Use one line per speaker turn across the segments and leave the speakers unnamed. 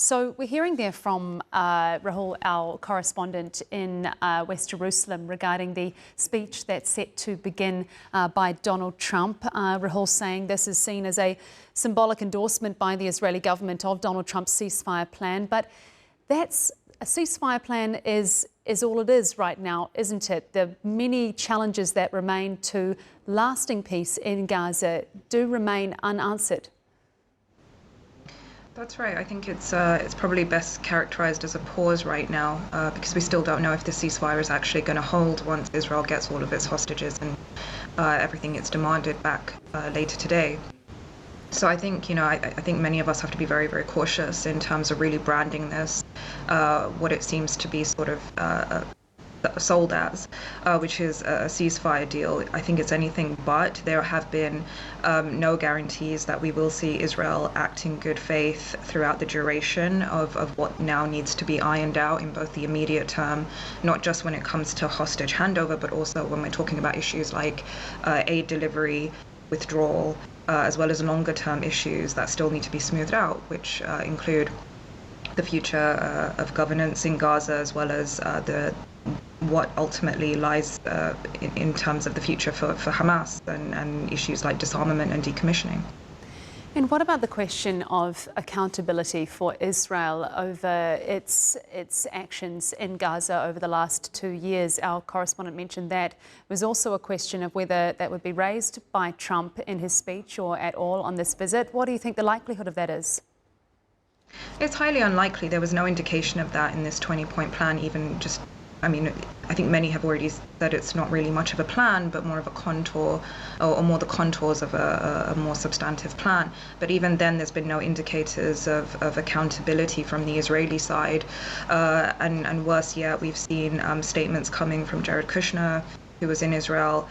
So we're hearing there from Rahul, our correspondent in West Jerusalem, regarding the speech that's set to begin by Donald Trump. Rahul saying this is seen as a symbolic endorsement by the Israeli government of Donald Trump's ceasefire plan. But that's a ceasefire plan is all it is right now, isn't it? The many challenges that remain to lasting peace in Gaza do remain unanswered.
That's right. I think it's probably best characterized as a pause right now because we still don't know if the ceasefire is actually going to hold once Israel gets all of its hostages and everything it's demanded back later today. So I think, I think many of us have to be very, very cautious in terms of really branding this, what it seems to be sort of sold as, which is a ceasefire deal. I think it's anything but. There have been no guarantees that we will see Israel act in good faith throughout the duration of what now needs to be ironed out in both the immediate term, not just when it comes to hostage handover, but also when we're talking about issues like aid delivery, withdrawal, as well as longer term issues that still need to be smoothed out, which include the future of governance in Gaza, as well as what ultimately lies in terms of the future for Hamas and issues like disarmament and decommissioning.
And what about the question of accountability for Israel over its actions in Gaza over the last 2 years? Our correspondent mentioned that it was also a question of whether that would be raised by Trump in his speech or at all on this visit. What do you think the likelihood of that is?
It's highly unlikely. There was no indication of that in this 20-point plan, even just, I think many have already said it's not really much of a plan, but more of a contour, or more the contours of a more substantive plan. But even then, there's been no indicators of accountability from the Israeli side. And worse yet, we've seen statements coming from Jared Kushner, who was in Israel,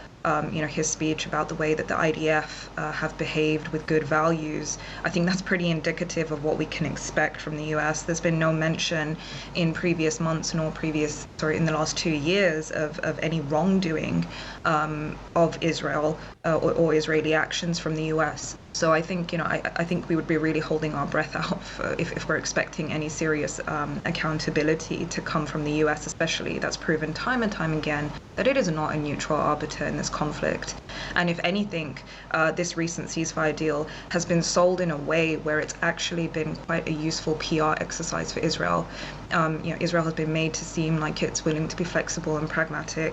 his speech about the way that the IDF have behaved with good values. I think that's pretty indicative of what we can expect from the US. There's been no mention in previous months nor in the last 2 years of any wrongdoing of Israel or Israeli actions from the US. So I think, I think we would be really holding our breath out if we're expecting any serious accountability to come from the US, especially. That's proven time and time again that it is not a neutral arbiter in this conflict. And if anything, this recent ceasefire deal has been sold in a way where it's actually been quite a useful PR exercise for Israel. Israel has been made to seem like it's willing to be flexible and pragmatic.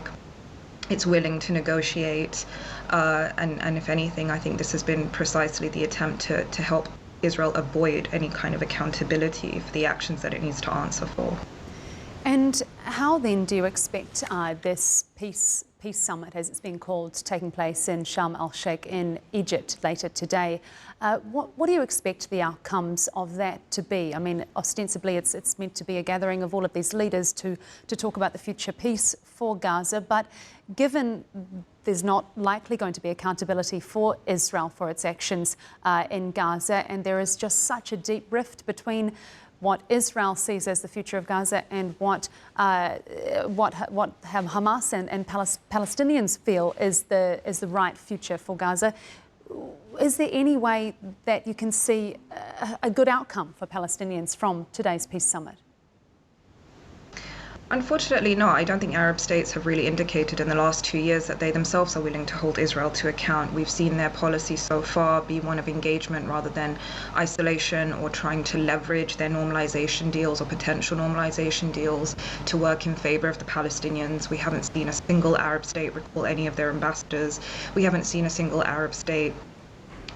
It's willing to negotiate, and if anything, I think this has been precisely the attempt to help Israel avoid any kind of accountability for the actions that it needs to answer for.
And how then do you expect this peace summit, as it's been called, taking place in Sharm el-Sheikh in Egypt later today? What do you expect the outcomes of that to be? I mean, ostensibly it's meant to be a gathering of all of these leaders to talk about the future peace for Gaza, but given there's not likely going to be accountability for Israel for its actions in Gaza, and there is just such a deep rift between what Israel sees as the future of Gaza and what Hamas and Palestinians feel is the right future for Gaza. Is there any way that you can see a good outcome for Palestinians from today's peace summit?
Unfortunately not. I don't think Arab states have really indicated in the last 2 years that they themselves are willing to hold Israel to account. We've seen their policy so far be one of engagement rather than isolation, or trying to leverage their normalization deals or potential normalization deals to work in favor of the Palestinians. We haven't seen a single Arab state recall any of their ambassadors. We haven't seen a single Arab state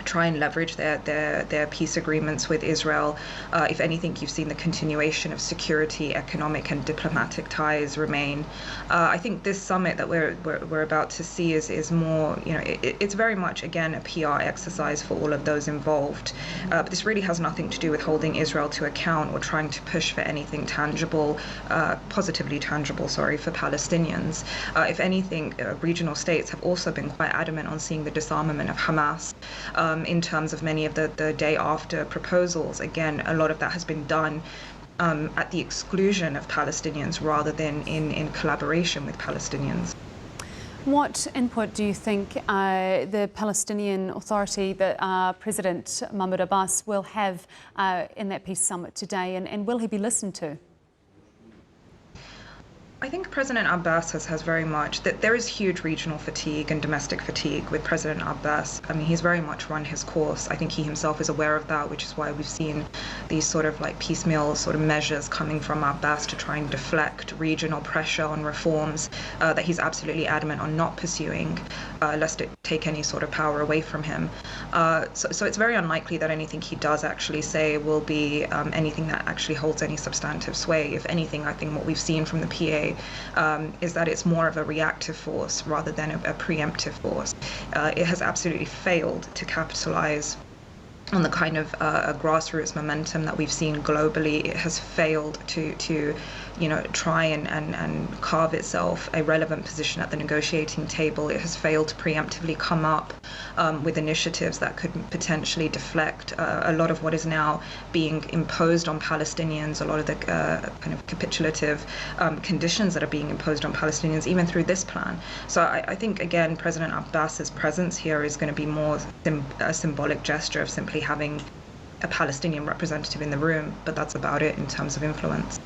try and leverage their peace agreements with Israel. If anything, you've seen the continuation of security, economic and diplomatic ties remain. I think this summit that we're about to see is more, it's very much, again, a PR exercise for all of those involved. But this really has nothing to do with holding Israel to account or trying to push for anything tangible, positively tangible, for Palestinians. If anything, regional states have also been quite adamant on seeing the disarmament of Hamas. In terms of many of the day after proposals. Again, a lot of that has been done at the exclusion of Palestinians rather than in collaboration with Palestinians.
What input do you think the Palestinian Authority, the President Mahmoud Abbas, will have in that peace summit today, and will he be listened to?
I think President Abbas has very much that there is huge regional fatigue and domestic fatigue with President Abbas. I mean, he's very much run his course. I think he himself is aware of that, which is why we've seen these sort of like piecemeal sort of measures coming from Abbas to try and deflect regional pressure on reforms that he's absolutely adamant on not pursuing, lest it take any sort of power away from him. So it's very unlikely that anything he does actually say will be anything that actually holds any substantive sway. If anything, I think what we've seen from the PA is that it's more of a reactive force rather than a preemptive force. It has absolutely failed to capitalize on the kind of grassroots momentum that we've seen globally. It has failed to try and carve itself a relevant position at the negotiating table. It has failed to preemptively come up with initiatives that could potentially deflect a lot of what is now being imposed on Palestinians, a lot of the kind of capitulative conditions that are being imposed on Palestinians, even through this plan. So I think, again, President Abbas's presence here is going to be more a symbolic gesture of simply having a Palestinian representative in the room, but that's about it in terms of influence.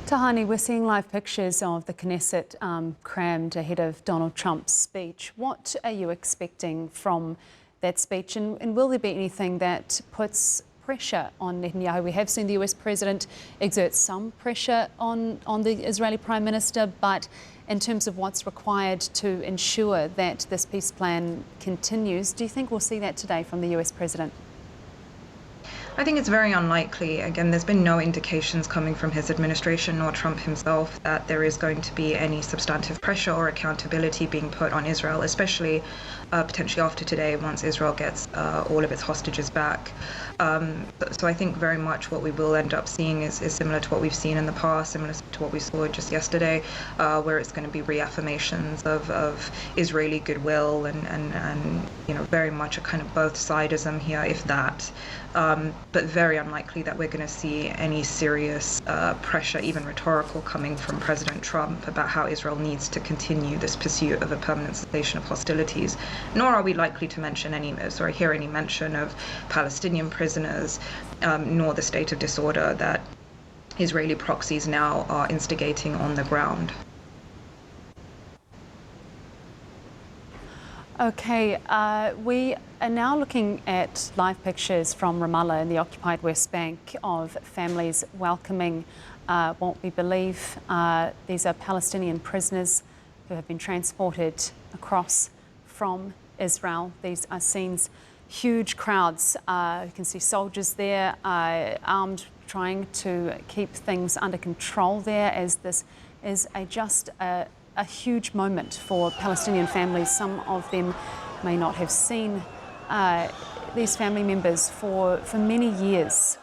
Tahani, we're seeing live pictures of the Knesset crammed ahead of Donald Trump's speech. What are you expecting from that speech, and will there be anything that puts pressure on Netanyahu? We have seen the US President exert some pressure on the Israeli Prime Minister, but in terms of what's required to ensure that this peace plan continues, do you think we'll see that today from the US President?
I think it's very unlikely. Again, there's been no indications coming from his administration nor Trump himself that there is going to be any substantive pressure or accountability being put on Israel, especially potentially after today, once Israel gets all of its hostages back. So I think very much what we will end up seeing is similar to what we've seen in the past, similar to what we saw just yesterday, where it's going to be reaffirmations of Israeli goodwill and very much a kind of both-sidism here, if that. But very unlikely that we're going to see any serious pressure, even rhetorical, coming from President Trump about how Israel needs to continue this pursuit of a permanent cessation of hostilities. Nor are we likely to hear any mention of Palestinian prisoners, nor the state of disorder that Israeli proxies now are instigating on the ground.
Okay, we are now looking at live pictures from Ramallah in the occupied West Bank of families welcoming what we believe these are Palestinian prisoners who have been transported across from Israel. These are scenes, huge crowds. You can see soldiers there armed, trying to keep things under control there, as this is just a huge moment for Palestinian families. Some of them may not have seen these family members for many years.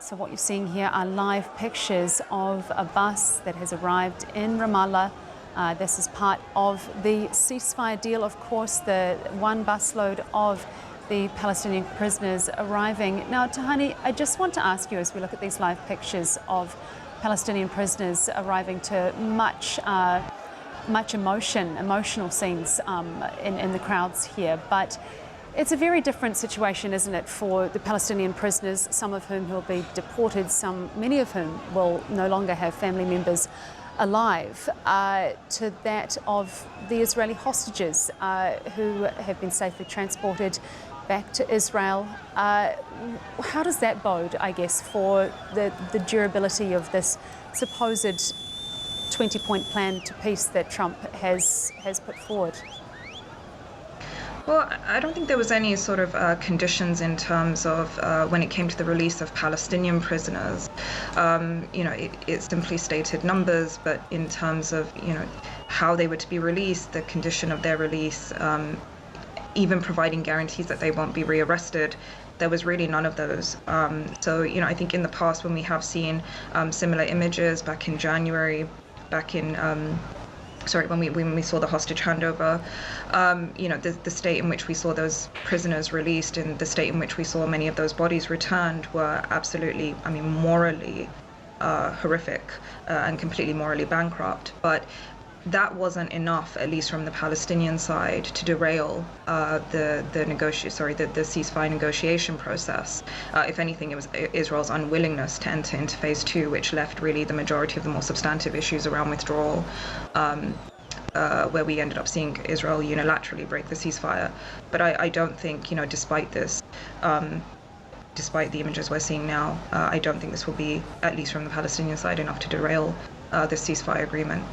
So what you're seeing here are live pictures of a bus that has arrived in Ramallah. This is part of the ceasefire deal, of course, the one busload of the Palestinian prisoners arriving. Now, Tahani, I just want to ask you, as we look at these live pictures of Palestinian prisoners arriving to much emotional scenes in the crowds here, but it's a very different situation, isn't it, for the Palestinian prisoners, some of whom will be deported, many of whom will no longer have family members alive, to that of the Israeli hostages who have been safely transported back to Israel. How does that bode, I guess, for the durability of this supposed 20-point plan to peace that Trump has put forward?
Well, I don't think there was any sort of conditions in terms of when it came to the release of Palestinian prisoners. It simply stated numbers, but in terms of, how they were to be released, the condition of their release, even providing guarantees that they won't be rearrested, there was really none of those. So, I think in the past, when we have seen similar images back in January, when we saw the hostage handover, the state in which we saw those prisoners released and the state in which we saw many of those bodies returned were absolutely, morally horrific and completely morally bankrupt. But that wasn't enough, at least from the Palestinian side, to derail the ceasefire negotiation process. If anything, it was Israel's unwillingness to enter into phase two, which left really the majority of the more substantive issues around withdrawal, where we ended up seeing Israel unilaterally break the ceasefire. But I don't think, despite this, despite the images we're seeing now, I don't think this will be, at least from the Palestinian side, enough to derail the ceasefire agreement.